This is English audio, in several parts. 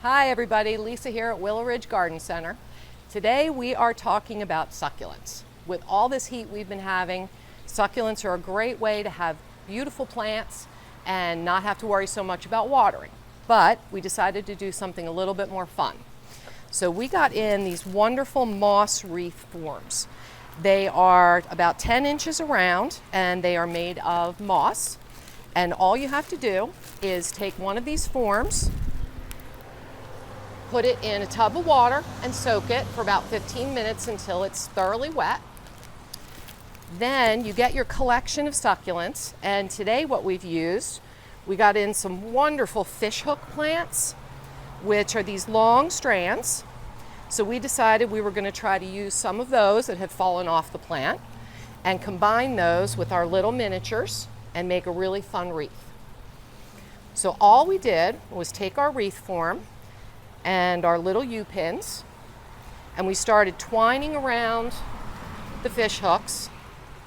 Hi everybody, Lisa here at Willow Ridge Garden Center. Today we are talking about succulents. With all this heat we've been having, succulents are a great way to have beautiful plants and not have to worry so much about watering. But we decided to do something a little bit more fun. So we got in these wonderful moss wreath forms. They are about 10 inches around and they are made of moss. And all you have to do is take one of these forms, put it in a tub of water and soak it for about 15 minutes until it's thoroughly wet. Then you get your collection of succulents, and today what we've used, we got in some wonderful fishhook plants, which are these long strands. So we decided we were going to try to use some of those that had fallen off the plant and combine those with our little miniatures and make a really fun wreath. So all we did was take our wreath form and our little U-pins, and we started twining around the fish hooks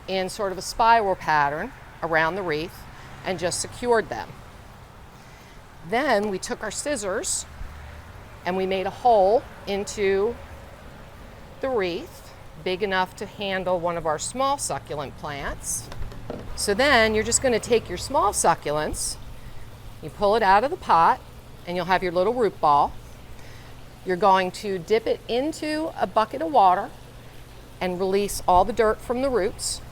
in sort of a spiral pattern around the wreath and just secured them. Then we took our scissors and we made a hole into the wreath big enough to handle one of our small succulent plants. So then you're just going to take your small succulents, you pull it out of the pot, and you'll have your little root ball. You're going to dip it into a bucket of water and release all the dirt from the roots.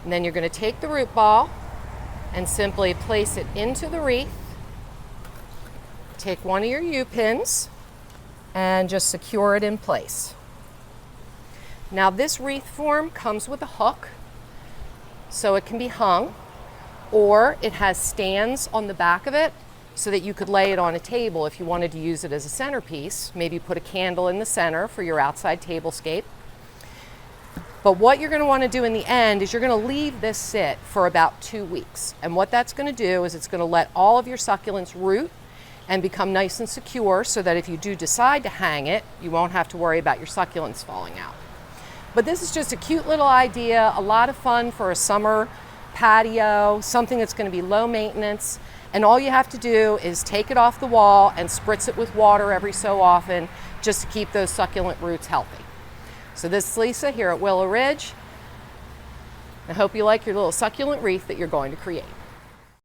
And then you're going to take the root ball and simply place it into the wreath. Take one of your U-pins and just secure it in place. Now this wreath form comes with a hook, so it can be hung, or it has stands on the back of it so that you could lay it on a table if you wanted to use it as a centerpiece. Maybe put a candle in the center for your outside tablescape. But what you're going to want to do in the end is you're going to leave this sit for about 2 weeks. And what that's going to do is it's going to let all of your succulents root and become nice and secure so that if you do decide to hang it, you won't have to worry about your succulents falling out. But this is just a cute little idea, a lot of fun for a summer patio, something that's going to be low maintenance. And all you have to do is take it off the wall and spritz it with water every so often just to keep those succulent roots healthy. So this is Lisa here at Willow Ridge. I hope you like your little succulent wreath that you're going to create.